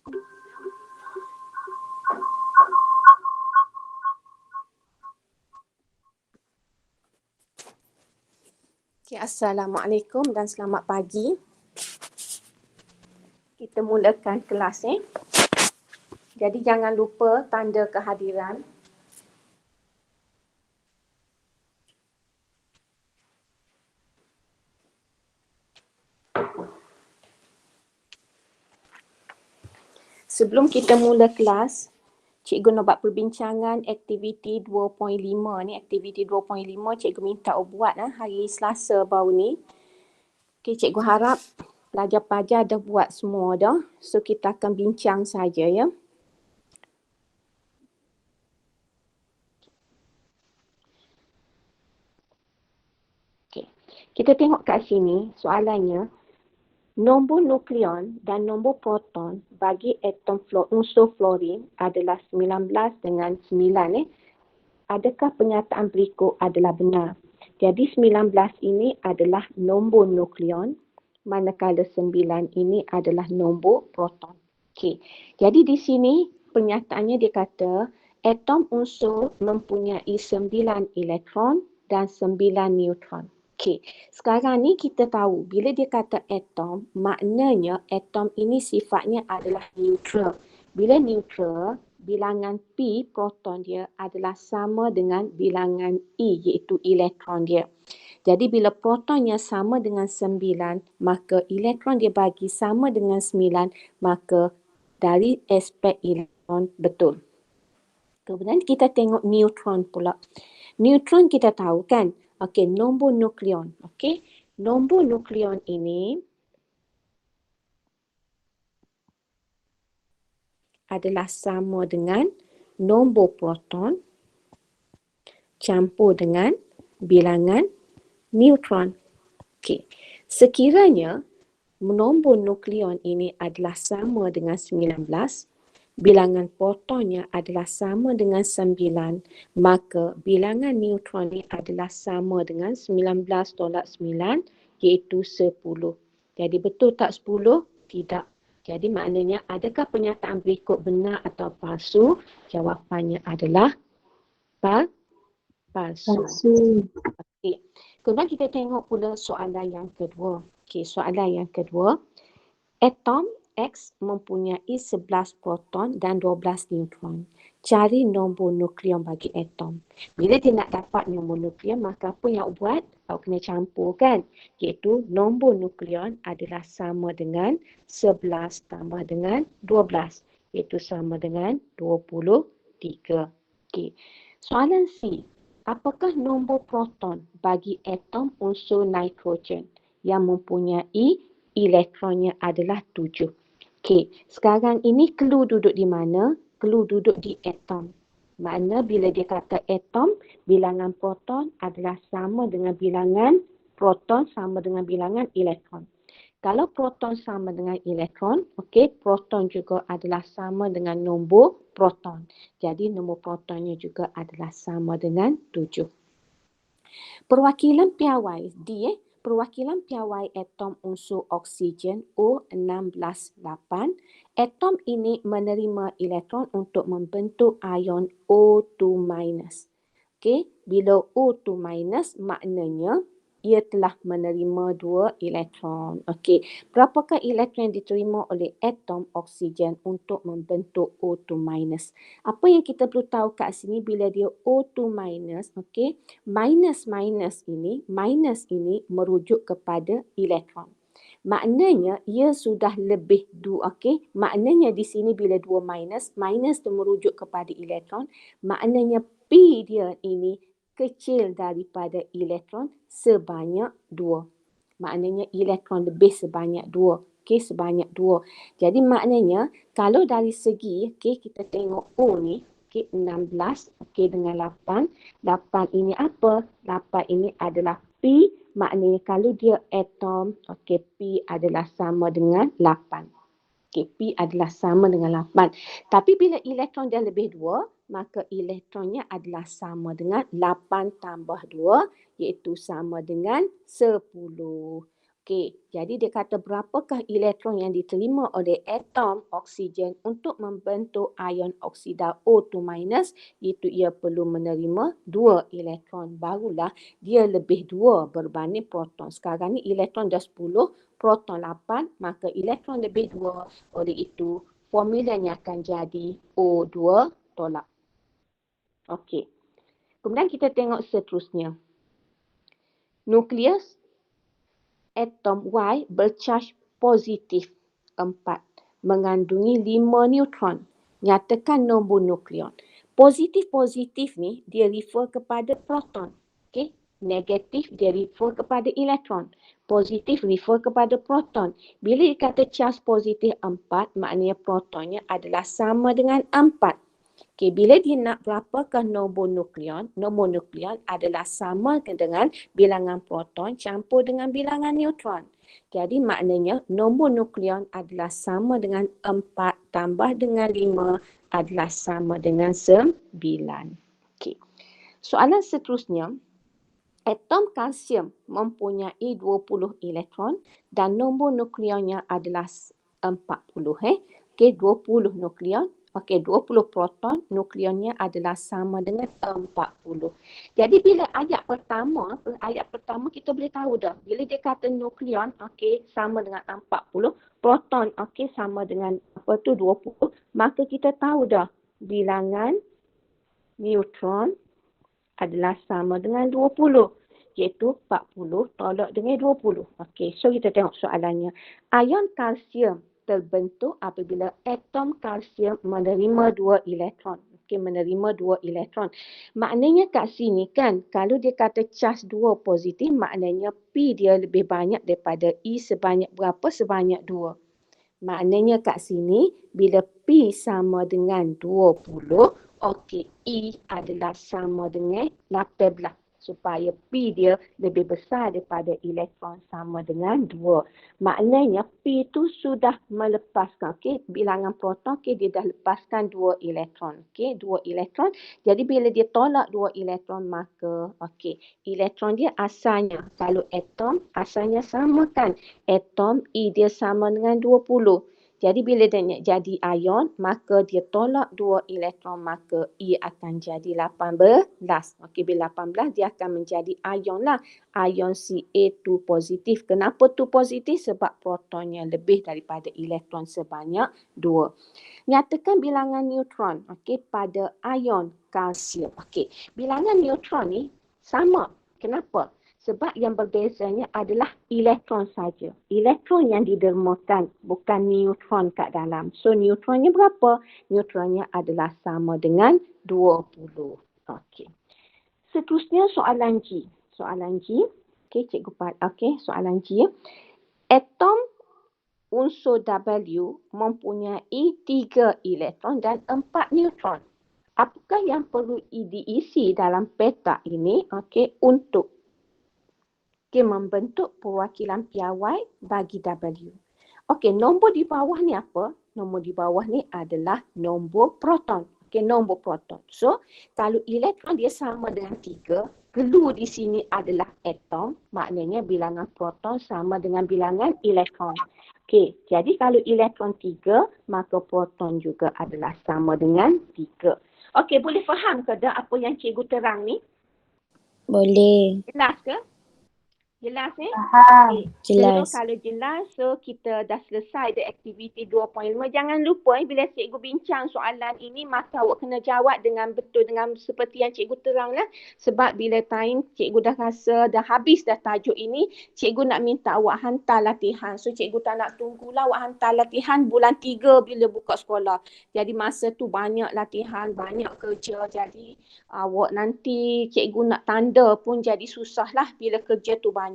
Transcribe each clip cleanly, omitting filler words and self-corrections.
Okay, Assalamualaikum dan selamat pagi. Kita mulakan kelas ni. Jadi jangan lupa tanda kehadiran. Sebelum kita mula kelas, cikgu nak buat perbincangan aktiviti 2.5 ni. Aktiviti 2.5 cikgu minta buat hari Selasa baru ni. Okay, cikgu harap pelajar-pelajar dah buat semua dah. So kita akan bincang saja ya. Okay. Kita tengok kat sini soalannya. Nombor nukleon dan nombor proton bagi atom unsur fluorin adalah 19 dengan 9. Adakah pernyataan berikut adalah benar? Jadi 19 ini adalah nombor nukleon, manakala 9 ini adalah nombor proton. Okey. Jadi di sini pernyataannya dia kata atom unsur mempunyai 9 elektron dan 9 neutron. Okey, sekarang ni kita tahu bila dia kata atom, maknanya atom ini sifatnya adalah neutral. Bila neutral, bilangan P proton dia adalah sama dengan bilangan E iaitu elektron dia. Jadi bila protonnya sama dengan 9, maka elektron dia bagi sama dengan 9, maka dari aspek elektron betul. Kemudian kita tengok neutron pula. Neutron kita tahu kan? Okey, nombor nukleon. Okey, nombor nukleon ini adalah sama dengan nombor proton campur dengan bilangan neutron. Okey, sekiranya nombor nukleon ini adalah sama dengan 19, bilangan protonnya adalah sama dengan 9, maka bilangan neutron ini adalah sama dengan 19 tolak 9 iaitu 10. Jadi betul tak 10? Tidak. Jadi maknanya adakah pernyataan berikut benar atau palsu? Jawapannya adalah palsu. Okey. Kemudian kita tengok pula soalan yang kedua. Okey, soalan yang kedua. Atom X mempunyai 11 proton dan 12 neutron. Cari nombor nukleon bagi atom. Bila dia nak dapat nombor nukleon, maka apa yang awak buat? Awak kena campur kan? Iaitu nombor nukleon adalah sama dengan 11 tambah dengan 12. Iaitu sama dengan 23. Okey. Soalan C. Apakah nombor proton bagi atom unsur nitrogen yang mempunyai elektronnya adalah 7. Okey, sekarang ini clue duduk di mana? Clue duduk di atom. Makna bila dia kata atom, bilangan proton adalah sama dengan bilangan proton sama dengan bilangan elektron. Kalau proton sama dengan elektron, okey, proton juga adalah sama dengan nombor proton. Jadi nombor protonnya juga adalah sama dengan 7. Perwakilan piawai D, perwakilan piawai atom unsur oksigen O168. Atom ini menerima elektron untuk membentuk ion O2-. Okey, bila O2- maknanya ia telah menerima 2 elektron. Okey, berapakah elektron yang diterima oleh atom oksigen untuk membentuk O2-? Apa yang kita perlu tahu kat sini bila dia O2-, okey, minus ini merujuk kepada elektron. Maknanya ia sudah lebih 2, okey. Maknanya di sini bila 2 minus tu merujuk kepada elektron, maknanya P dia ini kecil daripada elektron sebanyak 2. Maknanya elektron lebih sebanyak 2. Okey, sebanyak 2. Jadi maknanya kalau dari segi, okey, kita tengok O ni, okey, 16, okey, dengan 8. 8 ini apa? 8 ini adalah P, maknanya kalau dia atom, okey, P adalah sama dengan 8. Okey, P adalah sama dengan 8. Tapi bila elektron dia lebih 2, maka elektronnya adalah sama dengan 8 tambah 2, iaitu sama dengan 10. Okey, jadi dia kata berapakah elektron yang diterima oleh atom oksigen untuk membentuk ion oksida O2 minus, iaitu ia perlu menerima 2 elektron. Barulah dia lebih 2 berbanding proton. Sekarang ni elektron dah 10, proton 8, maka elektron lebih 2. Oleh itu, formulanya akan jadi O2 tolak. Okey. Kemudian kita tengok seterusnya. Nukleus atom Y bercaj positif 4, mengandungi 5 neutron. Nyatakan nombor nukleon. Positif-positif ni dia refer kepada proton. Okay? Negatif dia refer kepada elektron. Positif refer kepada proton. Bila dikata charge positif 4, maknanya protonnya adalah sama dengan 4. Okay, bila dia nak berapakah nombor nukleon adalah sama dengan bilangan proton campur dengan bilangan neutron. Jadi maknanya nombor nukleon adalah sama dengan 4 tambah dengan 5 adalah sama dengan 9. Okay. Soalan seterusnya, atom kalsium mempunyai 20 elektron dan nombor nukleonnya adalah 40. Okay, 20 nukleon. Okey, 20 proton, nukleonnya adalah sama dengan 40. Jadi bila ayat pertama kita boleh tahu dah. Bila dia kata nukleon, okey, sama dengan 40, proton, okey, sama dengan 20, maka kita tahu dah bilangan neutron adalah sama dengan 20. Iaitu 40 tolak dengan 20. Okey, so kita tengok soalannya. Ion kalsium terbentuk apabila atom kalsium menerima 2 elektron. Okey, menerima 2 elektron. Maknanya kat sini kan, kalau dia kata charge 2 positif, maknanya P dia lebih banyak daripada E sebanyak berapa? Sebanyak 2. Maknanya kat sini, bila P sama dengan 20, okey, E adalah sama dengan 18. Supaya P dia lebih besar daripada elektron sama dengan 2. Maknanya P itu sudah melepaskan, okey, bilangan proton, okey, dia dah lepaskan 2 elektron. Okey, 2 elektron. Jadi bila dia tolak 2 elektron, maka okey, elektron dia asalnya, kalau atom asalnya sama kan, atom E dia sama dengan 20. Jadi bila dia nak jadi ion, maka dia tolak 2 elektron, maka E akan jadi 18. Okey, bila 18 dia akan menjadi ion lah. Ion Ca2 positif. Kenapa 2 positif? Sebab protonnya lebih daripada elektron sebanyak 2. Nyatakan bilangan neutron, okey, pada ion kalsium. Okey, bilangan neutron ni sama. Kenapa? Sebab yang berbezanya adalah elektron saja. Elektron yang didermakan, bukan neutron kat dalam. So neutronnya berapa? Neutronnya adalah sama dengan 20. Okey. Seterusnya soalan G. Soalan G. Okey, cikgu okey, soalan G. Atom unsur W mempunyai 3 elektron dan 4 neutron. Apakah yang perlu diisi dalam petak ini, okey, untuk membentuk perwakilan piawai bagi W. Okey, nombor di bawah ni apa? Nombor di bawah ni adalah nombor proton. Okey, nombor proton. So, kalau elektron dia sama dengan 3, glue di sini adalah atom, maknanya bilangan proton sama dengan bilangan elektron. Okey, jadi kalau elektron 3, maka proton juga adalah sama dengan 3. Okey, boleh faham ke dah apa yang cikgu terang ni? Boleh. Jelas ke? Jelas ni? Faham. Okay. Jelas. So, kalau jelas, so kita dah selesai the aktiviti 2.5. Jangan lupa bila cikgu bincang soalan ini, maka awak kena jawab dengan betul, dengan seperti yang cikgu terang lah. Sebab bila time cikgu dah rasa dah habis dah tajuk ini, cikgu nak minta awak hantar latihan. So, cikgu tak nak tunggulah awak hantar latihan bulan 3 bila buka sekolah. Jadi masa tu banyak latihan, banyak kerja. Jadi awak nanti cikgu nak tanda pun jadi susah lah bila kerja tu banyak.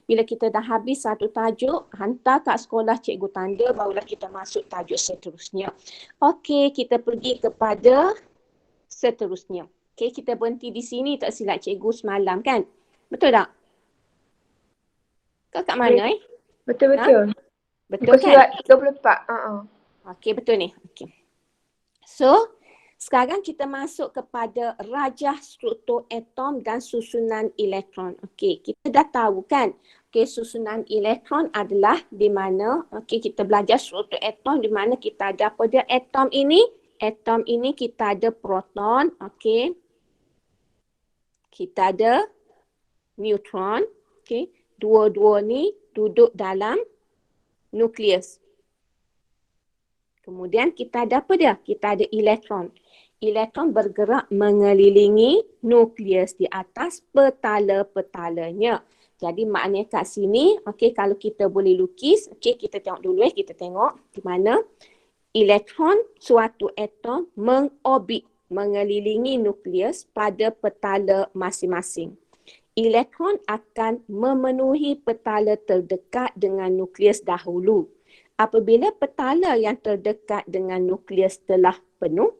Bila kita dah habis satu tajuk, hantar kat sekolah cikgu tanda, barulah kita masuk tajuk seterusnya. Okey, kita pergi kepada seterusnya. Okey, kita berhenti di sini tak silap cikgu semalam kan? Betul tak? Kau kat mana Betul-betul. Betul Muka kan? surat 34. Okey, betul ni. Okey. So, sekarang kita masuk kepada rajah struktur atom dan susunan elektron. Okey, kita dah tahu kan Okey, susunan elektron adalah di mana kita belajar struktur atom di mana kita ada apa dia atom ini? Atom ini kita ada proton, okey. Kita ada neutron, okey. Dua-dua ni duduk dalam nukleus. Kemudian kita ada apa dia? Kita ada elektron. Elektron bergerak mengelilingi nukleus di atas petala-petalanya. Jadi maknanya kat sini, kalau kita boleh lukis, kita tengok dulu kita tengok di mana elektron suatu atom mengorbit, mengelilingi nukleus pada petala masing-masing. Elektron akan memenuhi petala terdekat dengan nukleus dahulu. Apabila petala yang terdekat dengan nukleus telah penuh,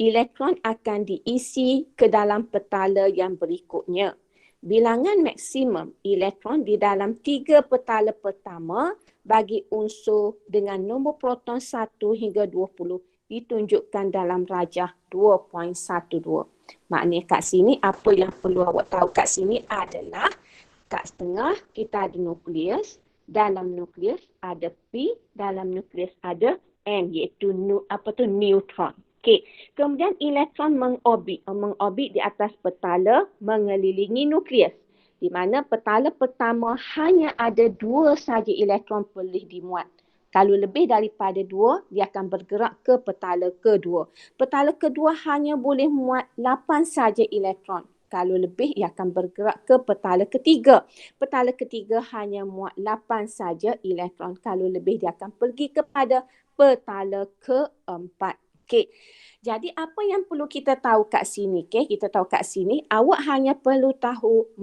elektron akan diisi ke dalam petala yang berikutnya. Bilangan maksimum elektron di dalam 3 petala pertama bagi unsur dengan nombor proton 1 hingga 20 ditunjukkan dalam rajah 2.12. Maknanya kat sini apa yang perlu awak tahu kat sini adalah kat tengah kita ada nukleus, dalam nukleus ada P, dalam nukleus ada N iaitu neutron. Okey. Kemudian elektron mengorbit di atas petala mengelilingi nukleus. Di mana petala pertama hanya ada 2 saja elektron boleh dimuat. Kalau lebih daripada 2, dia akan bergerak ke petala kedua. Petala kedua hanya boleh muat 8 saja elektron. Kalau lebih, ia akan bergerak ke petala ketiga. Petala ketiga hanya muat 8 saja elektron. Kalau lebih, dia akan pergi kepada petala keempat. Okey. Jadi apa yang perlu kita tahu kat sini? Kita tahu kat sini awak hanya perlu tahu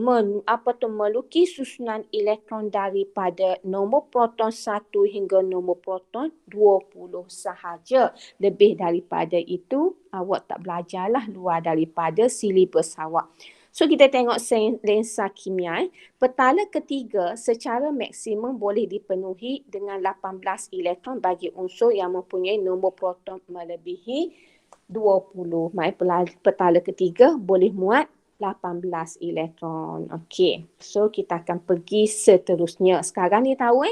melukis susunan elektron daripada nombor proton 1 hingga nombor proton 20 sahaja. Lebih daripada itu awak tak belajarlah luar daripada silibus awak. So kita tengok lensa kimia. Petala ketiga secara maksimum boleh dipenuhi dengan 18 elektron bagi unsur yang mempunyai nombor proton melebihi 20. Maksudnya petala ketiga boleh muat 18 elektron. Okey. So kita akan pergi seterusnya. Sekarang ni tahu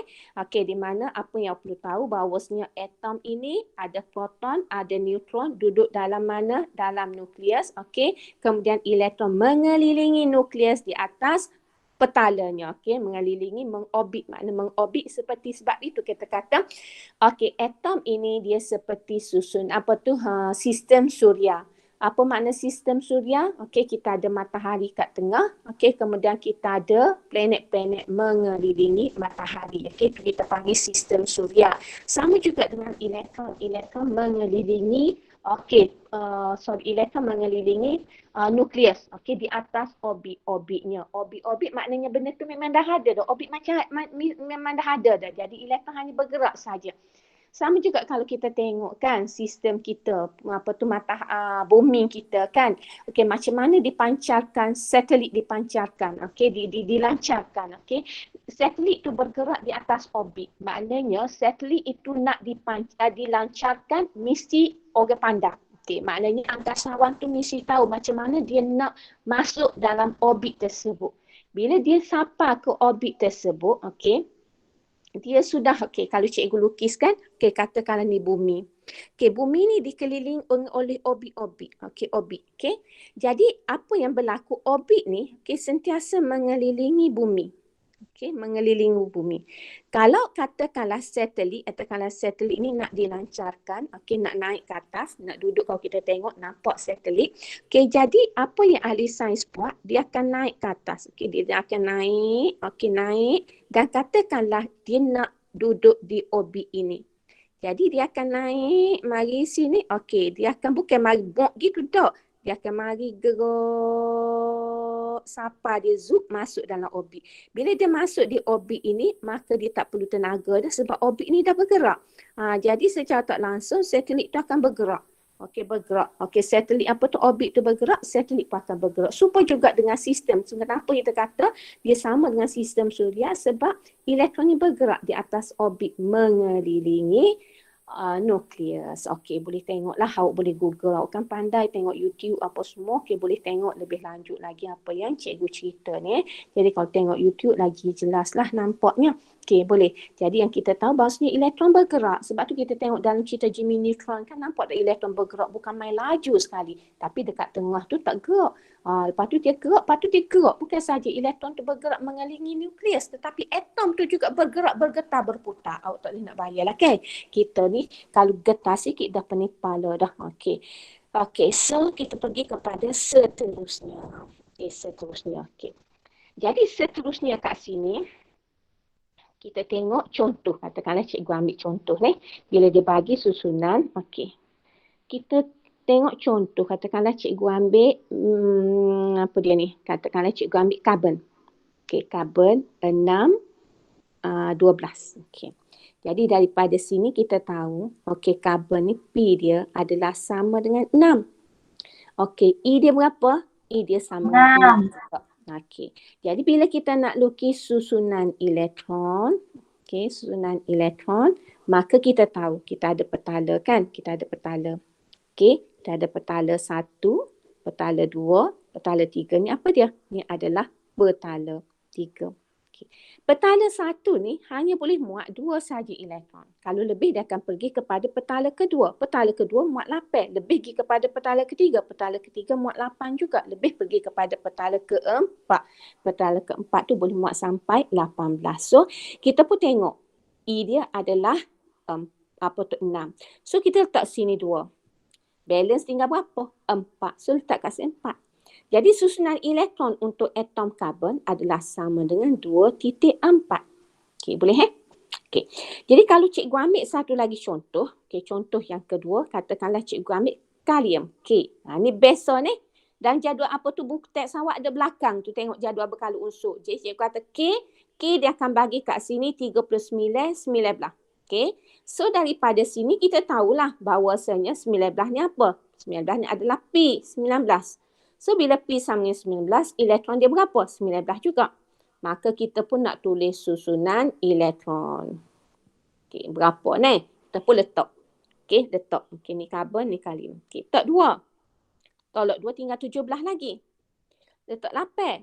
di mana apa yang perlu tahu bahawasanya atom ini ada proton, ada neutron duduk dalam mana? Dalam nukleus. Okey. Kemudian elektron mengelilingi nukleus di atas petalanya. Okey, mengelilingi, mengorbit. Makna mengorbit seperti sebab itu kita kata atom ini dia seperti susun sistem suria. Apa makna sistem suria? Kita ada matahari kat tengah. Kemudian kita ada planet-planet mengelilingi matahari. Itu kita panggil sistem suria. Sama juga dengan elektron. Elektron mengelilingi elektron mengelilingi nukleus. Di atas orbitnya. Orbit maknanya benda tu memang dah ada dah. Orbit memang dah ada dah. Jadi elektron hanya bergerak saja. Sama juga kalau kita tengok kan sistem kita, bumi kita kan. Macam mana dipancarkan, satelit dipancarkan, dilancarkan. Satelit itu bergerak di atas orbit. Maknanya satelit itu nak dilancarkan mesti orang pandai. Maknanya angkasawan tu mesti tahu macam mana dia nak masuk dalam orbit tersebut. Bila dia sampai ke orbit tersebut, dia sudah, kalau cikgu lukiskan, katakanlah ni bumi. Bumi ni dikelilingi oleh orbit. Orbit. Jadi, apa yang berlaku? Orbit ni, sentiasa mengelilingi bumi. Mengelilingi bumi. Kalau katakanlah satelit ni nak dilancarkan, nak naik ke atas, nak duduk kalau kita tengok, nampak satelit. Jadi, apa yang ahli sains buat? Dia akan naik ke atas. Dia akan naik, naik. Dan katakanlah dia nak duduk di orbit ini. Jadi dia akan naik, mari sini. Dia akan bukan mari bok gitu tak. Dia akan mari gerak sampai dia zoom masuk dalam orbit. Bila dia masuk di orbit ini, maka dia tak perlu tenaga dah sebab orbit ini dah bergerak. Jadi secara tak langsung satelit itu akan bergerak. Bergerak. Satelit orbit tu bergerak, satelit pun akan bergerak. Supaya juga dengan sistem. Kenapa kita kata dia sama dengan sistem suria? Sebab elektron ni bergerak di atas orbit mengelilingi nukleus. Okey, boleh tengoklah, awak boleh Google, awak kan pandai tengok YouTube apa semua. Okey, boleh tengok lebih lanjut lagi apa yang cikgu cerita ni. Jadi kalau tengok YouTube lagi jelaslah nampaknya. Okey, boleh. Jadi yang kita tahu bahasanya elektron bergerak. Sebab tu kita tengok dalam cerita Jimmy Neutron kan nampak tak elektron bergerak bukan main laju sekali. Tapi dekat tengah tu tak gerak. Lepas tu dia gerak, lepas tu dia gerak. Bukan saja elektron tu bergerak mengelilingi nukleus, tetapi atom tu juga bergerak, bergetar, berputar. Awak tak boleh nak bayarlah kan. Kita ni kalau getar sikit dah pening kepala dah. Okey. Okey, so kita pergi kepada seterusnya. Okey, seterusnya. Okey. Jadi seterusnya kat sini kita tengok contoh. Katakanlah cikgu ambil contoh ni. Bila dia bagi susunan, okey. Kita tengok contoh. Katakanlah cikgu ambil apa dia ni? Katakanlah cikgu ambil karbon. Okey, karbon 6 12. Okey. Jadi daripada sini kita tahu, okey, karbon ni P dia adalah sama dengan 6. Okey, E dia berapa? E dia sama dengan 6. Okey. Jadi bila kita nak lukis susunan elektron, okey, susunan elektron, maka kita tahu kita ada petala kan? Kita ada petala. Okey, kita ada petala 1, petala 2, petala 3. Ni apa dia? Ni adalah petala 3. Okay. Petala 1 ni hanya boleh muat 2 saja elektron. Kalau lebih dia akan pergi kepada petala kedua. Petala kedua muat 8. Lebih pergi kepada petala ketiga. Petala ketiga muat 8 juga. Lebih pergi kepada petala keempat. Petala keempat tu boleh muat sampai 18. So kita pun tengok E dia adalah 6. So kita letak sini 2. Balance tinggal berapa? 4. So letak kat sini 4. Jadi susunan elektron untuk atom karbon adalah sama dengan 2.4. Okey, boleh Okey. Jadi kalau cikgu ambil satu lagi contoh, okey, contoh yang kedua, katakanlah cikgu ambil kalium, K. Ni biasa ni. Dan jadual apa tu buku teks awak ada belakang tu, tengok jadual berkala unsur. Jadi cikgu kata K dia akan bagi kat sini 39, 19. Okey. So daripada sini kita tahulah bahawasanya 19 ni apa? 19 ni adalah P, 19. So bila P sama dengan 19, elektron dia berapa? 19 juga. Maka kita pun nak tulis susunan elektron. Okey, berapa ni? Kita pun letak. Okey, letak. Okey, ni karbon, ni kalium. Okey, letak 2. Tolak 2 tinggal 17 lagi. Letak 8.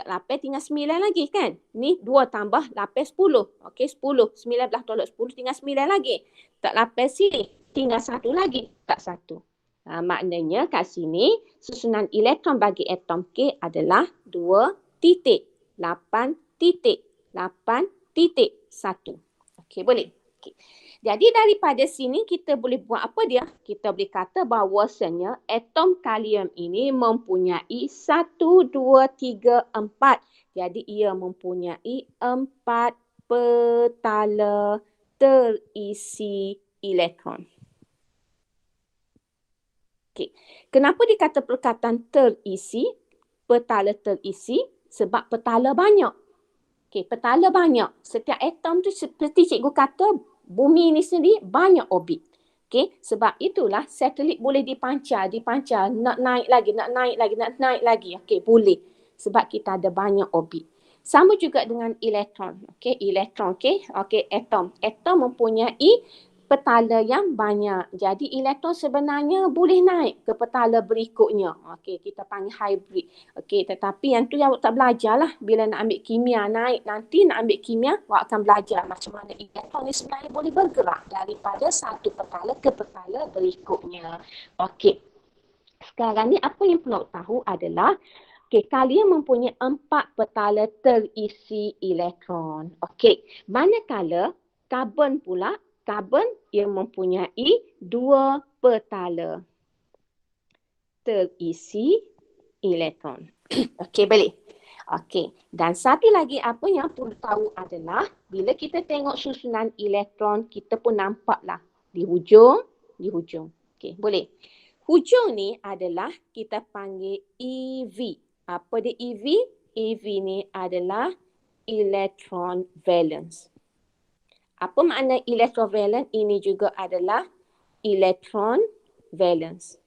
Letak 8 tinggal 9 lagi kan? Ni 2 tambah 8, 10. Okey, 10. 19 tolak 10 tinggal 9 lagi. Letak 8 sini. Tinggal 1 lagi. Letak 1. Maknanya kat sini susunan elektron bagi atom K adalah 2.8.8.1. Okey, boleh. Okay. Jadi daripada sini kita boleh buat apa dia? Kita boleh kata bahawasanya atom kalium ini mempunyai 1, 2, 3, 4. Jadi ia mempunyai 4 petala terisi elektron. Okay. Kenapa dikata perkataan terisi? Petala terisi sebab petala banyak. Okay, petala banyak. Setiap atom tu seperti cikgu kata, bumi ni sendiri banyak orbit. Okay, sebab itulah satelit boleh dipancar, nak naik lagi. Okay, boleh. Sebab kita ada banyak orbit. Sama juga dengan elektron. Okay, elektron, okay, atom. Atom mempunyai petala yang banyak. Jadi elektron sebenarnya boleh naik ke petala berikutnya. Okey, kita panggil hybrid. Okey, tetapi yang tu yang awak tak belajarlah. Bila nak ambil kimia naik nanti nak ambil kimia, awak akan belajar macam mana elektron ni sebenarnya boleh bergerak daripada satu petala ke petala berikutnya. Okey. Sekarang ni apa yang perlu tahu adalah kalium mempunyai 4 petala terisi elektron. Okey, manakala karbon pula karbon yang mempunyai 2 petala terisi elektron. Okey, balik. Okey, dan satu lagi apa yang perlu tahu adalah bila kita tengok susunan elektron, kita pun nampaklah di hujung. Okey, boleh. Hujung ni adalah kita panggil EV. Apa dia EV? EV ni adalah electron valence. Apa makna electrovalent? Ini juga adalah electron valence.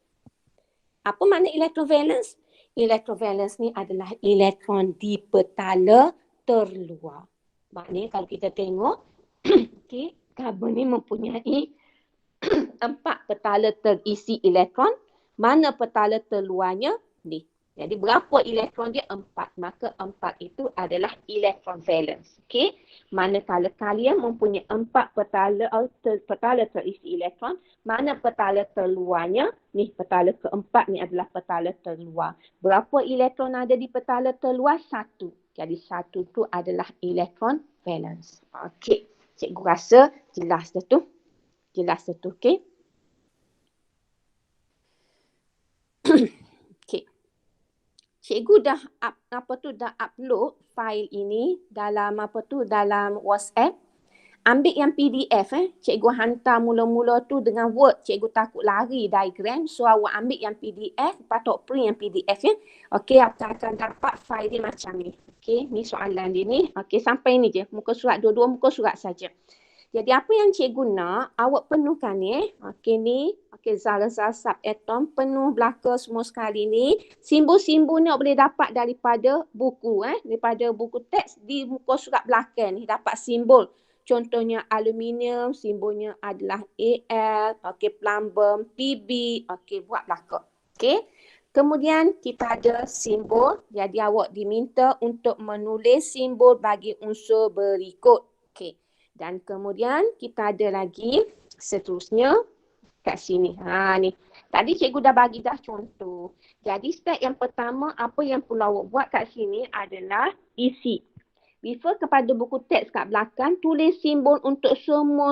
Apa makna electrovalence? Electrovalence ni adalah elektron di petala terluar. Maknanya kalau kita tengok, okay, karbon ni mempunyai 4 petala terisi elektron, mana petala terluarnya ni. Jadi berapa elektron dia? 4. Maka 4 itu adalah elektron valence. Okey. Manakala kalian mempunyai 4 petala terisi elektron, mana petala terluarnya? Ni petala keempat ni adalah petala terluar. Berapa elektron ada di petala terluar? 1. Jadi 1 tu adalah elektron valence. Okey. Cikgu rasa jelas dah tu. Jelas dah tu. Okey. Okey. Cikgu dah upload fail ini dalam dalam WhatsApp. Ambil yang PDF cikgu hantar mula-mula tu dengan Word. Cikgu takut lari diagram. So awak ambil yang PDF, patut print yang PDF ya. Okey, awak akan dapat fail dia macam ni. Okey, ni soalan dia ni. Okey, sampai ni je. Muka surat dua-dua muka surat saja. Jadi apa yang cikgu nak, awak penuhkan ni. Okey ni, okey zar-zar subatom penuh belaka semua sekali ni. Simbol-simbol ni awak boleh dapat daripada buku daripada buku teks di muka surat belakang ni dapat simbol. Contohnya aluminium, simbolnya adalah Al, okey plumbum, PB, okey buat belaka. Okey. Kemudian kita ada simbol. Jadi awak diminta untuk menulis simbol bagi unsur berikut. Okey. Dan kemudian kita ada lagi seterusnya kat sini. Ni. Tadi cikgu dah bagi dah contoh. Jadi step yang pertama apa yang perlu awak buat kat sini adalah isi. Refer kepada buku teks kat belakang, tulis simbol untuk semua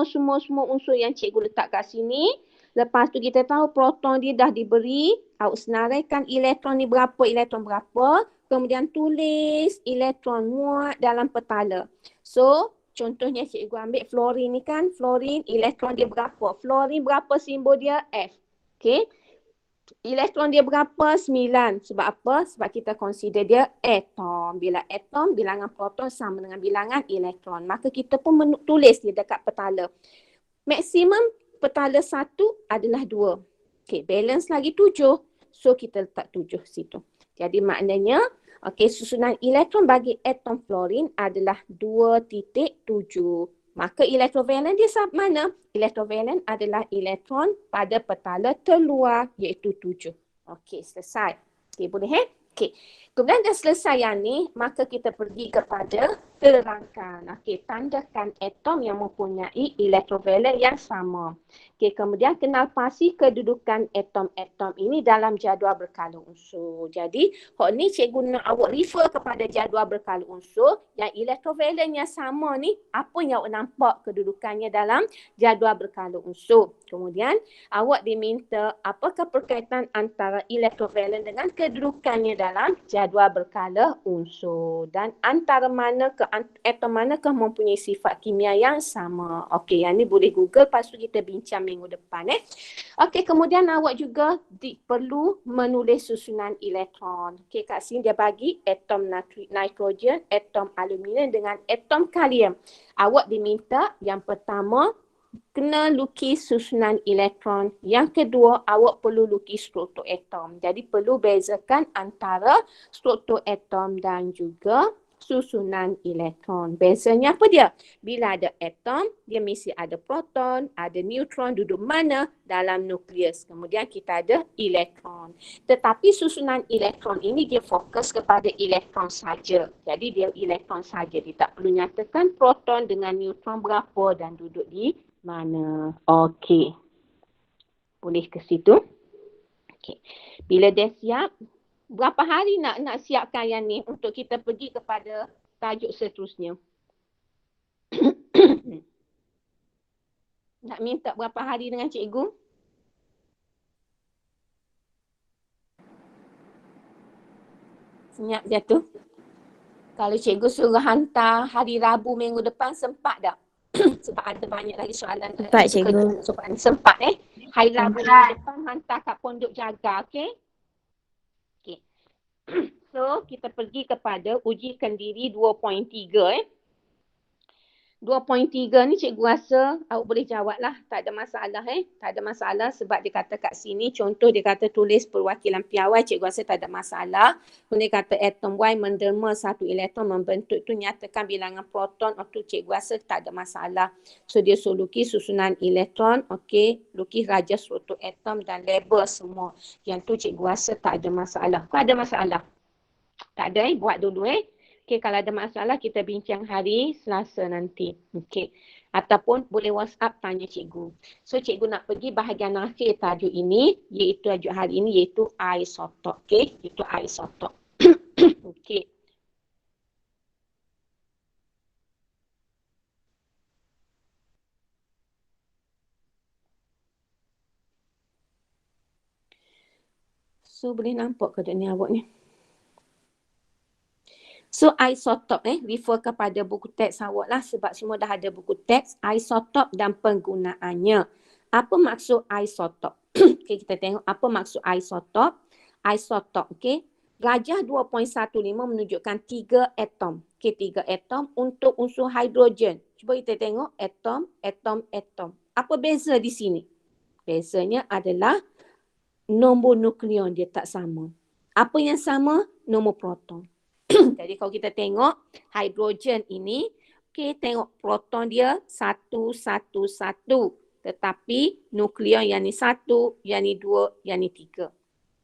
unsur yang cikgu letak kat sini. Lepas tu kita tahu proton dia dah diberi, awak senaraikan elektron ni berapa, kemudian tulis elektron muat dalam petala. So, contohnya cikgu ambil fluorin ni kan, fluorin elektron dia berapa? Fluorin berapa simbol dia? F. Okey. Elektron dia berapa? 9. Sebab apa? Sebab kita consider dia atom. Bila atom, bilangan proton sama dengan bilangan elektron. Maka kita pun tulis dia dekat petala. Maksimum petala 1 adalah 2. Okey, balance lagi 7. So kita letak 7 situ. Jadi maknanya, okey, susunan elektron bagi atom fluorin adalah 2.7. Maka elektrovalen dia mana? Elektrovalen adalah elektron pada petala terluar iaitu 7. Okey, selesai. Okey, boleh Okey. Kemudian dah selesai yang ni, maka kita pergi kepada terangkan. Okey, tandakan atom yang mempunyai elektrovalen yang sama. Okey, kemudian kenal pasti kedudukan atom-atom ini dalam jadual berkala unsur. Jadi, hok ni cikgu nak awak refer kepada jadual berkala unsur yang elektrovalennya sama ni, apa yang awak nampak kedudukannya dalam jadual berkala unsur. Kemudian, awak diminta apakah perkaitan antara elektrovalen dengan kedudukannya dalam jadual berkala unsur dan antara manakah atom manakah mempunyai sifat kimia yang sama. Okey, yang ni boleh Google, lepas tu kita bincang minggu depan Okey, kemudian awak juga perlu menulis susunan elektron. Okey, kat sini dia bagi atom nitrogen, atom aluminium dengan atom kalium. Awak diminta yang pertama kena lukis susunan elektron. Yang kedua, awak perlu lukis struktur atom. Jadi perlu bezakan antara struktur atom dan juga susunan elektron. Bezanya apa dia? Bila ada atom, dia mesti ada proton, ada neutron duduk mana? Dalam nukleus. Kemudian kita ada elektron. Tetapi susunan elektron ini dia fokus kepada elektron saja. Jadi dia elektron saja. Dia tak perlu nyatakan proton dengan neutron berapa dan duduk di mana. Okey. Boleh ke situ? Okey. Bila dia siap, berapa hari nak siapkan yang ni untuk kita pergi kepada tajuk seterusnya? Nak minta berapa hari dengan cikgu? Senyap je tu. Kalau cikgu suruh hantar hari Rabu minggu depan, sempat tak? Sebab ada banyak lagi soalan. Sempat cikgu. Sempat Hari Rabu minggu depan hantar kat pondok jaga, okey? Okey. So, kita pergi kepada uji kendiri 2.3 2.3 ni cikgu rasa awak boleh jawab lah. Tak ada masalah Tak ada masalah sebab dia kata kat sini, contoh dia kata tulis perwakilan piawai, cikgu rasa tak ada masalah. Kemudian kata atom Y menderma satu elektron membentuk tu nyatakan bilangan proton, tu cikgu rasa tak ada masalah. So dia suruh lukis susunan elektron, okey, lukis raja struktur atom dan label semua. Yang tu cikgu rasa tak ada masalah. Kau ada masalah? Tak ada buat dulu Okey, kalau ada masalah kita bincang hari Selasa nanti. Okey. Ataupun boleh WhatsApp tanya cikgu. So cikgu nak pergi bahagian akhir tajuk ini, iaitu tajuk hari ini iaitu isotop. Okey, itu isotop. Okey. So boleh nampak ke ni awak ni? So isotop refer kepada buku teks awak lah sebab semua dah ada buku teks isotop dan penggunaannya. Apa maksud isotop? Okey, kita tengok apa maksud isotop. Isotop, okey. Gajah 2.15 menunjukkan 3 atom. Okey, 3 atom untuk unsur hidrogen. Cuba kita tengok atom, atom, atom. Apa beza di sini? Bezanya adalah nombor nukleon dia tak sama. Apa yang sama? Nombor proton. Jadi kalau kita tengok hidrogen ini, okey, tengok proton dia 1, 1, 1. Tetapi nukleon yang ni 1, yang ni 2, yang ni 3.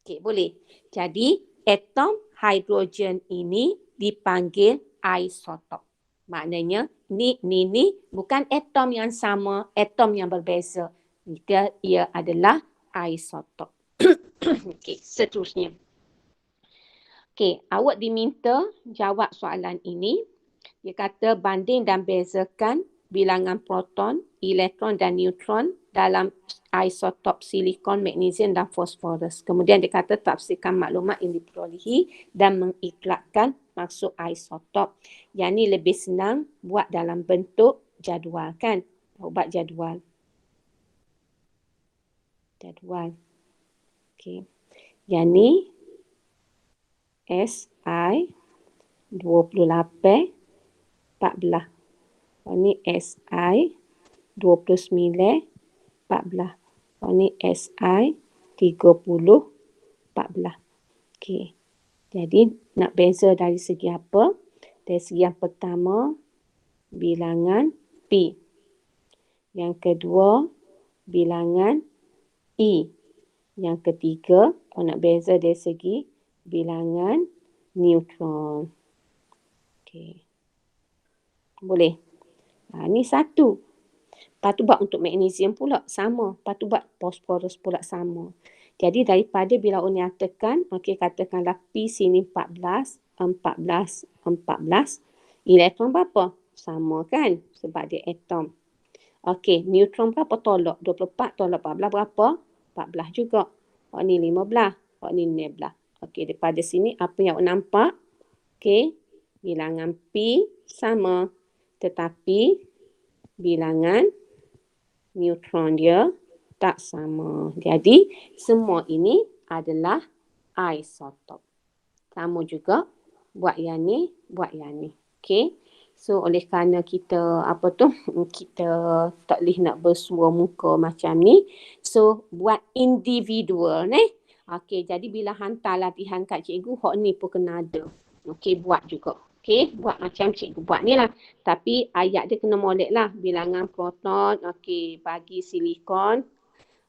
Okey, boleh. Jadi atom hidrogen ini dipanggil isotop. Maknanya ni bukan atom yang sama, atom yang berbeza. Ia adalah isotop. Okey, seterusnya. Okey, awak diminta jawab soalan ini. Dia kata banding dan bezakan bilangan proton, elektron dan neutron dalam isotop silikon, magnesium dan fosforus. Kemudian dia kata tafsirkan maklumat yang diperolehi dan mengiklatkan maksud isotop. Yang ni lebih senang buat dalam bentuk jadual kan? Buat jadual. Jadual. Okey. Yang ni SI 28 14. Ini SI 29 14. Ini SI 30 14. Okey. Jadi nak beza dari segi apa? Dari segi yang pertama bilangan P. Yang kedua bilangan E. Yang ketiga nak beza dari segi bilangan neutron. Okey. Boleh. Ni satu. Lepas tu buat untuk magnesium pula sama. Lepas tu buat fosforus pula sama. Jadi daripada bila awak nyatakan, okey, katakanlah P sini 14, 14, 14. Elektron berapa? Sama kan? Sebab dia atom. Okey, neutron berapa tolak? 24 tolak 14 berapa? 14 juga. Awak ni 15. Awak ni 16. Okey, daripada sini apa yang awak nampak? Okey, bilangan P sama. Tetapi bilangan neutron dia tak sama. Jadi semua ini adalah isotop. Sama juga buat yang ni, buat yang ni. Okey. So oleh kerana kita kita tak boleh nak bersua muka macam ni. So buat individual Okey, jadi bila hantar latihan kat cikgu, hok ni pun kena ada. Okey, buat juga. Okey, buat macam cikgu buat ni lah. Tapi ayat dia kena molek lah. Bilangan proton, okey, bagi silikon.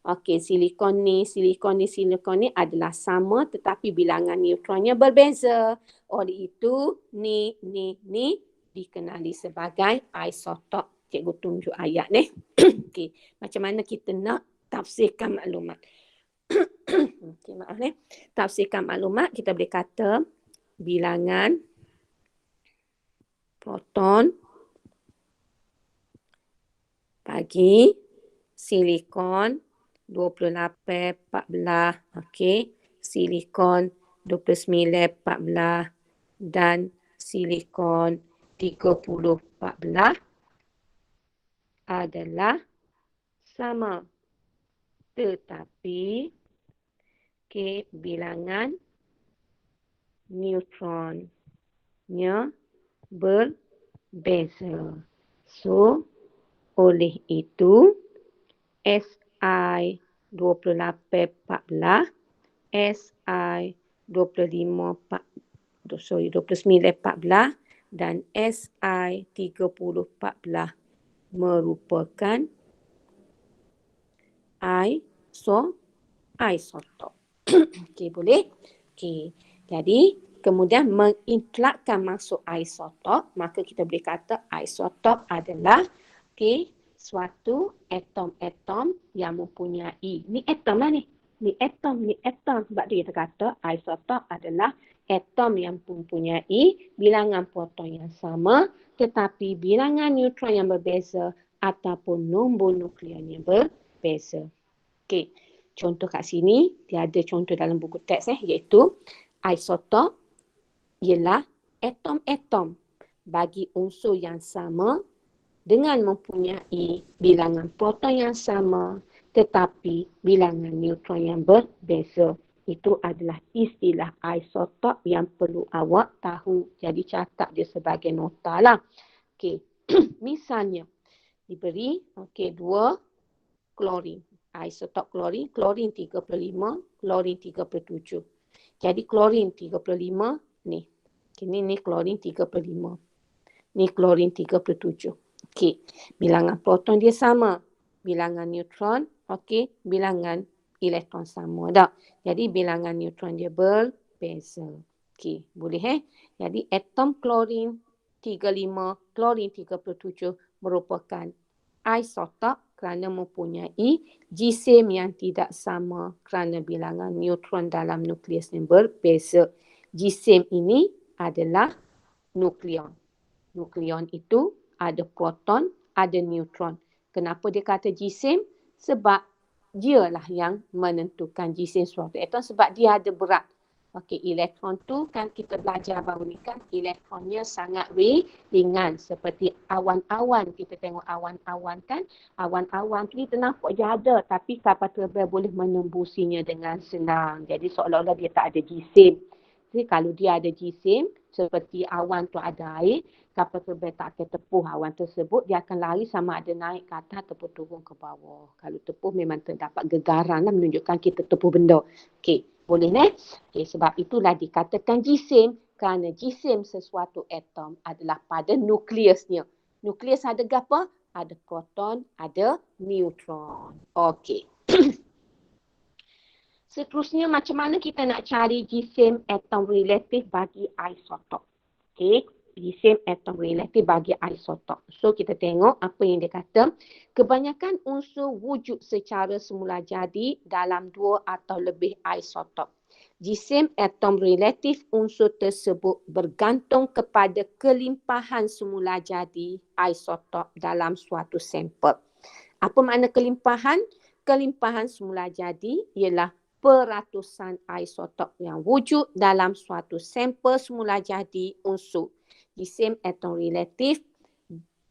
Okey, silikon ni adalah sama tetapi bilangan neutronnya berbeza. Oleh itu, ni dikenali sebagai isotop. Cikgu tunjuk ayat ni. Okey, macam mana kita nak tafsirkan maklumat. Okey, maaf tafsirkan maklumat, kita boleh kata bilangan proton bagi silikon 28 14, okey, silikon 29 14 dan silikon 30 14 adalah sama. Tetapi bilangan neutronnya berbeza. So, oleh itu, Si 2814, Si 2914 dan Si 3014 merupakan isotop. Okey, boleh? Okey. Jadi, kemudian mengitlakkan masuk isotop, maka kita boleh kata isotop adalah suatu atom-atom yang mempunyai, ni atom lah ni. Ni atom. Sebab tu kita kata isotop adalah atom yang mempunyai bilangan proton yang sama tetapi bilangan neutron yang berbeza ataupun nombor nuklear yang berbeza. Okey. Contoh kat sini, dia ada contoh dalam buku teks iaitu isotop ialah atom-atom bagi unsur yang sama dengan mempunyai bilangan proton yang sama tetapi bilangan neutron yang berbeza. Itu adalah istilah isotop yang perlu awak tahu. Jadi catat dia sebagai nota lah. Okey. Misalnya diberi 2 klorin. Isotop klorin 35, klorin 37. Jadi klorin 35 ni. Ni klorin 35. Ni klorin 37. Okey. Bilangan proton dia sama. Bilangan neutron, bilangan elektron sama tak? Jadi bilangan neutron dia berbeza. Okey, boleh Jadi atom klorin 35, klorin 37 merupakan isotop kerana mempunyai jisim yang tidak sama kerana bilangan neutron dalam nukleus yang berbeza. Jisim ini adalah nukleon. Nukleon itu ada proton, ada neutron. Kenapa dia kata jisim? Sebab dialah yang menentukan jisim suatu atom sebab dia ada berat. Elektron tu kan kita belajar baru ni kan, elektronnya sangat ringan seperti awan-awan. Kita tengok awan-awan kan, awan-awan tu kita nampak je ada tapi kapal terbang boleh menembusinya dengan senang. Jadi seolah-olah dia tak ada jisim. Jadi kalau dia ada jisim, seperti awan tu ada air, kapal terbang tak akan tepuh awan tersebut, dia akan lari sama ada naik ke atas ataupun turun ke bawah. Kalau tepuh memang terdapat gegaran lah menunjukkan kita tepuh benda. Okey. Boleh sebab itulah dikatakan jisim kerana jisim sesuatu atom adalah pada nukleusnya. Nukleus ada apa? Ada proton, ada neutron. Okey. Seterusnya macam mana kita nak cari jisim atom relatif bagi isotop? Okey, jisim atom relatif bagi isotop. So kita tengok apa yang dia kata. Kebanyakan unsur wujud secara semula jadi dalam 2 atau lebih isotop. Jisim atom relatif unsur tersebut bergantung kepada kelimpahan semula jadi isotop dalam suatu sampel. Apa makna kelimpahan? Kelimpahan semula jadi ialah peratusan isotop yang wujud dalam suatu sampel semula jadi unsur. Jisim atom relatif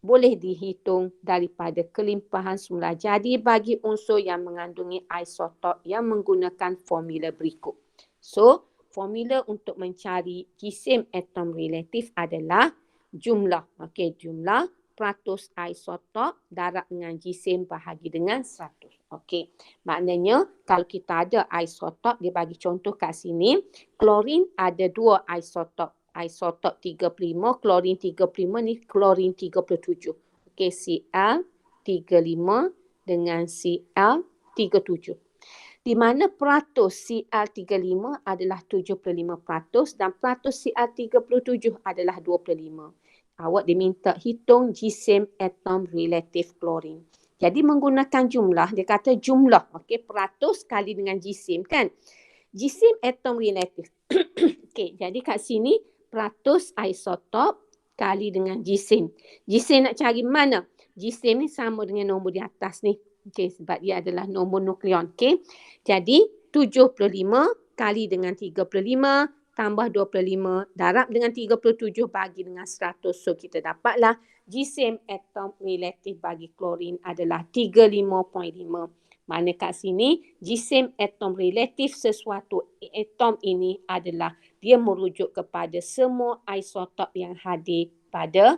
boleh dihitung daripada kelimpahan semula jadi bagi unsur yang mengandungi isotop yang menggunakan formula berikut. So, formula untuk mencari jisim atom relatif adalah jumlah. Jumlah peratus isotop darab dengan jisim bahagi dengan 100. Okey. Maknanya kalau kita ada isotop, dia bagi contoh kat sini, klorin ada 2 isotop. Isotop 35, klorin 35 ni klorin 37. Okey, Cl35 dengan Cl37. Di mana peratus Cl35 adalah 75% dan peratus Cl37 adalah 25. Awak diminta hitung jisim atom relatif klorin. Jadi menggunakan jumlah, dia kata jumlah, peratus kali dengan jisim kan. Jisim atom relatif. Jadi kat sini peratus isotop kali dengan jisim. Jisim nak cari mana? Jisim ni sama dengan nombor di atas ni. Sebab dia adalah nombor nukleon. Jadi 75 kali dengan 35 tambah 25 darab dengan 37 bagi dengan 100. So kita dapatlah jisim atom relatif bagi klorin adalah 35.5. Mana kat sini jisim atom relatif sesuatu atom ini adalah dia merujuk kepada semua isotop yang hadir pada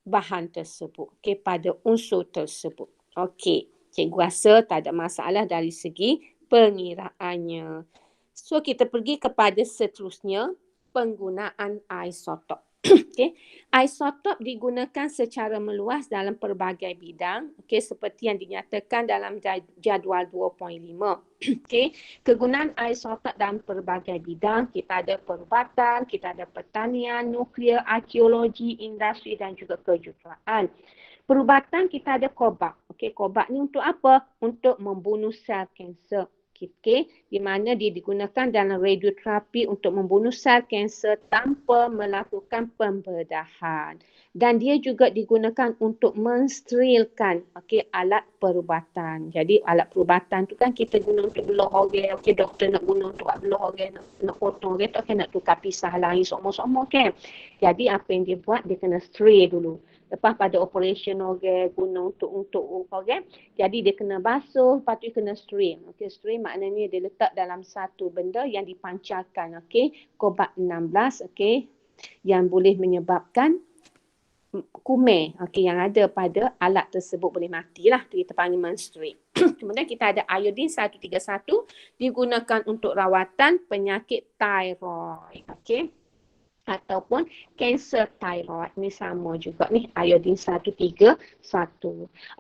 bahan tersebut, okey, pada unsur tersebut. Okey, cikgu rasa tak ada masalah dari segi pengiraannya. So kita pergi kepada seterusnya, penggunaan isotop. Okey, isotop digunakan secara meluas dalam pelbagai bidang, okey, seperti yang dinyatakan dalam jadual 2.5. Okey, kegunaan isotop dalam pelbagai bidang, kita ada perubatan, kita ada pertanian, nuklear, arkeologi, industri dan juga kejuruteraan. Perubatan kita ada kobak. Okey, kobak ni untuk apa? Untuk membunuh sel kanser. Okey, di mana dia digunakan dalam radioterapi untuk membunuh sel kanser tanpa melakukan pembedahan. Dan dia juga digunakan untuk mensterilkan, okey, alat perubatan. Jadi alat perubatan tu kan kita guna untuk belah organ. Okey, doktor nak guna untuk belah organ, nak potong organ tu, nak tukar pisah lain semua-semua kan. Jadi apa yang dia buat, dia kena steril dulu. Lepas pada operation organ guna untuk organ, jadi dia kena basuh, lepas tu kena steril. Okey, steril maknanya dia letak dalam satu benda yang dipancarkan, okey, kobalt 16, okey, yang boleh menyebabkan kuman, okey, yang ada pada alat tersebut boleh matilah, kita panggil menstruate. Kemudian kita ada iodine 131 digunakan untuk rawatan penyakit tiroid, okey, ataupun kanser tiroid. Ni sama juga ni, iodine 131.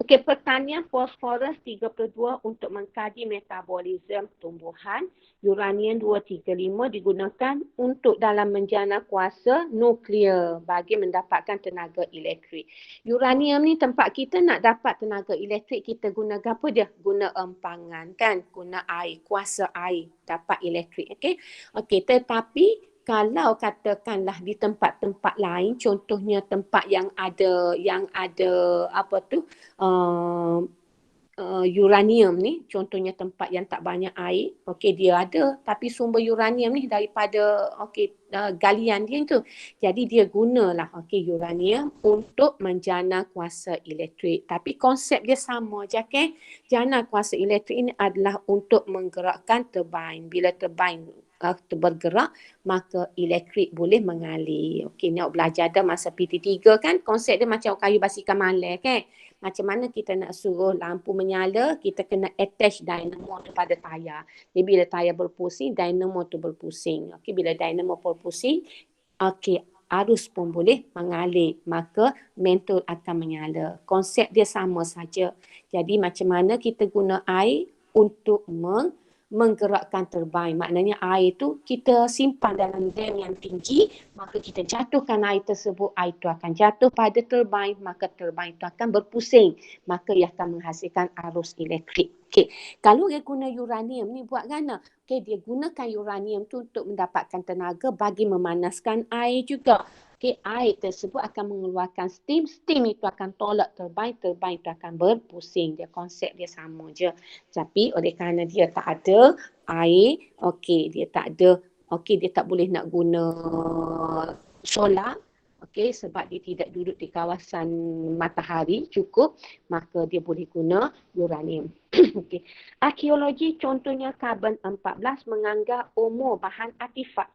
Okey, pertanian fosforus 32 untuk mengkaji metabolisme tumbuhan. Uranium 235 digunakan untuk dalam menjana kuasa nuklear bagi mendapatkan tenaga elektrik. Uranium ni tempat kita nak dapat tenaga elektrik, kita guna apa dia? Guna empangan kan, guna air, kuasa air dapat elektrik. Okey. Okey, tetapi kalau katakanlah di tempat-tempat lain, contohnya tempat yang ada apa tu, uranium ni, contohnya tempat yang tak banyak air, okey, dia ada, tapi sumber uranium ni daripada galian dia tu, jadi dia gunalah uranium untuk menjana kuasa elektrik. Tapi konsep dia sama je, okay? Jana kuasa elektrik ini adalah untuk menggerakkan turbine. Bila turbine bergerak, maka elektrik boleh mengalir. Okey, nak belajar dah masa PT3 kan, konsep dia macam kayu basikal malai kan. Macam mana kita nak suruh lampu menyala, kita kena attach dynamo tu pada tayar. Jadi bila tayar berpusing, dynamo tu berpusing. Okey, bila dynamo berpusing, okey, arus pun boleh mengalir, maka mentol akan menyala. Konsep dia sama saja. Jadi macam mana kita guna air untuk menggerakkan turbine. Maknanya air tu kita simpan dalam dam yang tinggi, maka kita jatuhkan air tersebut, air tu akan jatuh pada turbine, maka turbine tu akan berpusing, maka ia akan menghasilkan arus elektrik. Okey, kalau dia guna uranium ni buat gana? Okey, dia gunakan uranium tu untuk mendapatkan tenaga bagi memanaskan air juga. Okey, air tersebut akan mengeluarkan steam itu akan tolak turbine itu akan berpusing. Dia konsep dia sama je. Tapi oleh kerana dia tak ada air, okey, dia tak ada, okey, dia tak boleh nak guna solar, okey, sebab dia tidak duduk di kawasan matahari cukup, maka dia boleh guna uranium. Okey. Arkeologi contohnya karbon 14 menganggap umur bahan artifak.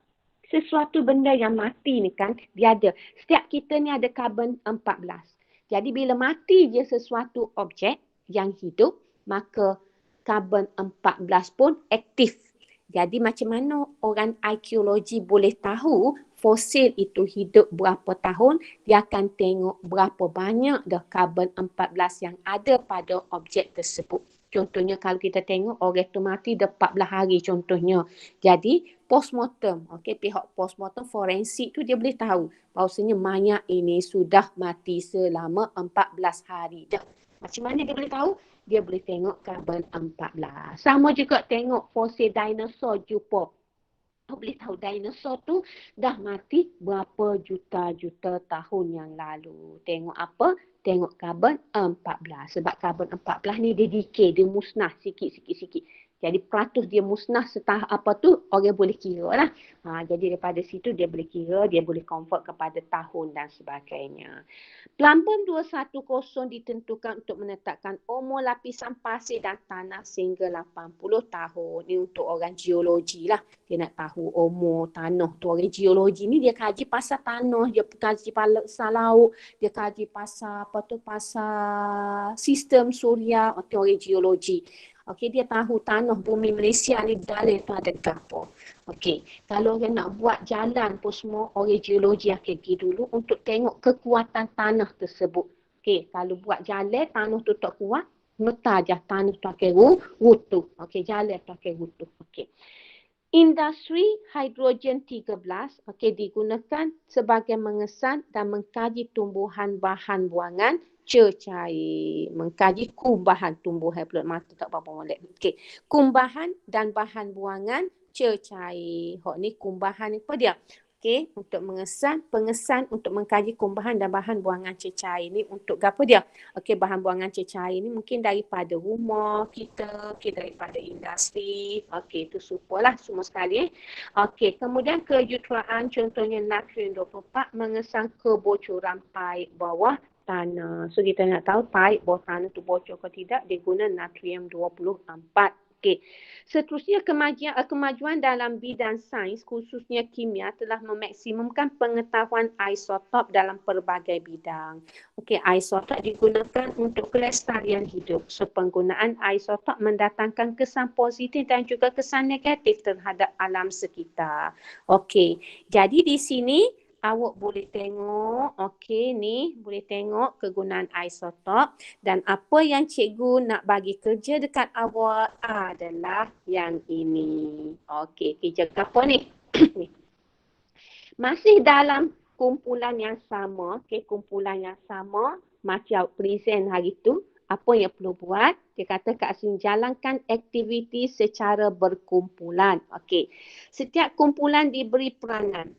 Sesuatu benda yang mati ni kan, dia ada. Setiap kita ni ada karbon 14. Jadi bila mati je sesuatu objek yang hidup, maka karbon 14 pun aktif. Jadi macam mana orang arkeologi boleh tahu fosil itu hidup berapa tahun? Dia akan tengok berapa banyak dah karbon 14 yang ada pada objek tersebut. Contohnya kalau kita tengok orang tu mati dah 14 hari contohnya. Jadi postmortem, okey, pihak postmortem forensik tu dia boleh tahu bahawasanya mayat ini sudah mati selama 14 hari dah. Macam mana dia boleh tahu? Dia boleh tengok karbon 14. Sama juga tengok fosil dinosaur jumpa. Boleh tahu dinosaur tu dah mati berapa juta-juta tahun yang lalu. Tengok apa? Tengok karbon 14. Sebab karbon 14 ni dia decay, dia musnah sikit-sikit. Jadi peratus dia musnah setah apa tu, orang boleh kira lah. Jadi daripada situ dia boleh kira, dia boleh convert kepada tahun dan sebagainya. Plumbum 210 ditentukan untuk menetapkan umur lapisan pasir dan tanah sehingga 80 tahun. Ini untuk orang geologi lah. Dia nak tahu umur tanah tu. Orang geologi ni dia kaji pasal tanah, dia kaji pasal laut, dia kaji pasal pasal sistem suria. Itu orang geologi. Okey, dia tahu tanah bumi Malaysia ni dalam tu ada apa. Okey, kalau orang nak buat jalan pun semua orang geologi akan pergi dulu untuk tengok kekuatan tanah tersebut. Okey, kalau buat jalan tanah tu tak kuat, mentah je tanah tu akan runtuh. Okey, jalan tu akan runtuh. Okey. Industri hidrogen 13 digunakan sebagai mengesan dan mengkaji tumbuhan bahan buangan cecair. Mengkaji kumbahan tumbuhan pula mata tak apa-apa molek. Okey. Kumbahan dan bahan buangan cecair. Hok ni kumbahan ni apa dia? Okey, untuk pengesan untuk mengkaji kumbahan dan bahan buangan cecair ni untuk apa dia? Okey, bahan buangan cecair ni mungkin daripada rumah kita, daripada industri. Okey, itu supalah semua sekali. Okey, kemudian kejuruteraan contohnya natrium 24 mengesan kebocoran paip bawah tanah. So kita nak tahu paip bawah tanah tu bocor ke tidak, dia guna natrium 24. Okey. Seterusnya kemajuan dalam bidang sains khususnya kimia telah memaksimumkan pengetahuan isotop dalam pelbagai bidang. Okey, isotop digunakan untuk kelestarian hidup. So penggunaan isotop mendatangkan kesan positif dan juga kesan negatif terhadap alam sekitar. Okey, jadi di sini awak boleh tengok, okey ni boleh tengok kegunaan isotop dan apa yang cikgu nak bagi kerja dekat awak adalah yang ini. Okey, kerja apa ni? Masih dalam kumpulan yang sama, kumpulan yang sama macam present hari tu, apa yang perlu buat? Dia kata kat sini jalankan aktiviti secara berkumpulan. Okey. Setiap kumpulan diberi peranan,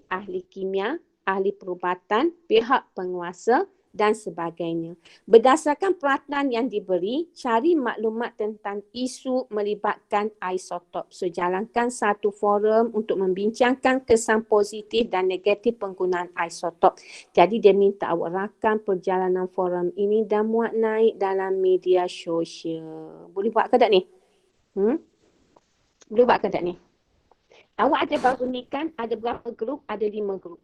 ahli kimia, ahli perubatan, pihak penguasa dan sebagainya. Berdasarkan peranan yang diberi, cari maklumat tentang isu melibatkan isotop. So, jalankan satu forum untuk membincangkan kesan positif dan negatif penggunaan isotop. Jadi, dia minta awak rakam perjalanan forum ini dan muat naik dalam media sosial. Boleh buat ke tak ni? Boleh buat ke tak ni? Awak ada baru ni kan, ada berapa grup? Ada 5 grup.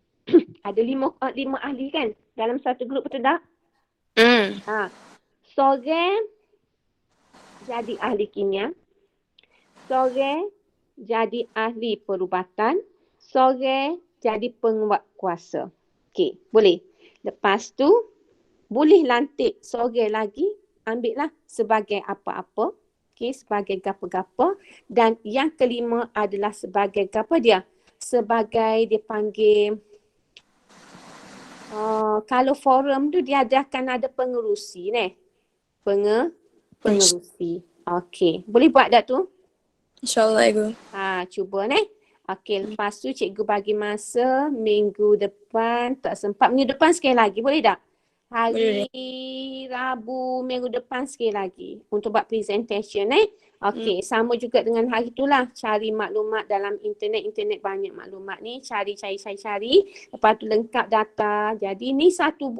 Ada 5 ahli kan dalam satu grup, betul tak? Sore jadi ahli kimia, sore jadi ahli perubatan, sore jadi penguat kuasa. Okey, boleh. Lepas tu boleh lantik sore lagi, ambillah sebagai apa-apa. Okey, sebagai gapa-gapa. Dan yang kelima adalah sebagai gapa dia? Sebagai dia panggil, kalau forum tu dia akan ada pengerusi ni. Pengerusi. Okey, boleh buat tak tu? InsyaAllah, Ibu. Cuba ni. Okey, lepas tu cikgu bagi masa minggu depan, tak sempat. Minggu depan sekali lagi, boleh tak? Hari Rabu minggu depan sekali lagi untuk buat presentation Okey, sama juga dengan hari itulah. Cari maklumat dalam internet banyak maklumat ni. Cari. Lepas tu lengkap data. Jadi ni satu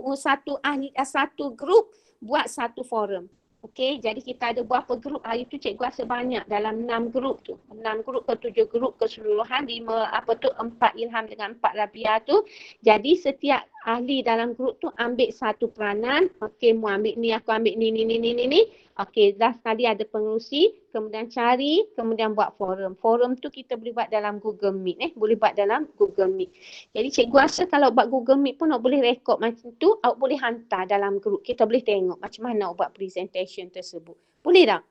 grup buat satu forum. Okey, jadi kita ada berapa grup hari tu cikgu rasa banyak dalam 6 grup tu. 6 grup ke 7 grup keseluruhan, 4 Ilham dengan 4 Rabia tu. Jadi setiap ahli dalam grup tu ambil satu peranan. Okey, mu ambil ni, aku ambil ni. Okey, dah sekali ada pengerusi, kemudian cari, kemudian buat forum. Forum tu kita boleh buat dalam Google Meet boleh buat dalam Google Meet. Jadi cikgu rasa kalau buat Google Meet pun awak boleh rekod macam tu, awak boleh hantar dalam grup. Kita boleh tengok macam mana awak buat presentation tersebut. Boleh tak?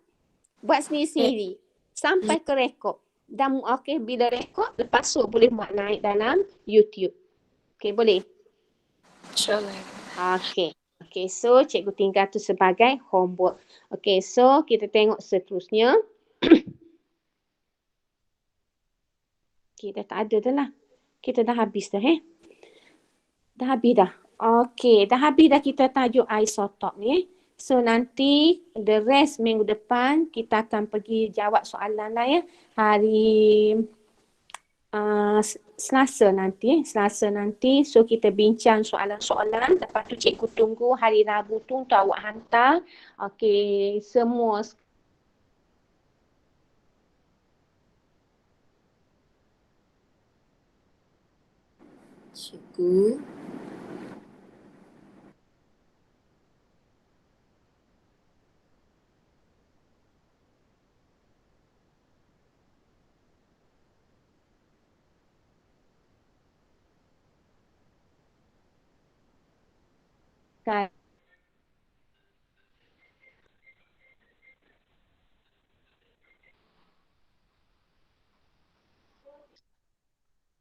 Buat sendiri-sendiri. Sampai ke rekod. Dan okey, bila rekod, lepas tu boleh buat naik dalam YouTube. Okey, boleh? InsyaAllah. Okey, so cikgu tinggal tu sebagai homework. Okey, so kita tengok seterusnya. Kita tak ada dah lah. Kita dah habis dah Dah habis dah. Okey, dah habis dah kita tajuk isotop ni So nanti the rest minggu depan kita akan pergi jawab soalan lah ya. Hari Selasa nanti. Selasa nanti. So kita bincang soalan-soalan. Lepas tu cikgu tunggu hari Rabu tu untuk awak hantar. Okey, semua Cikgu. sekali.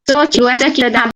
So, cikgu rasa kita dah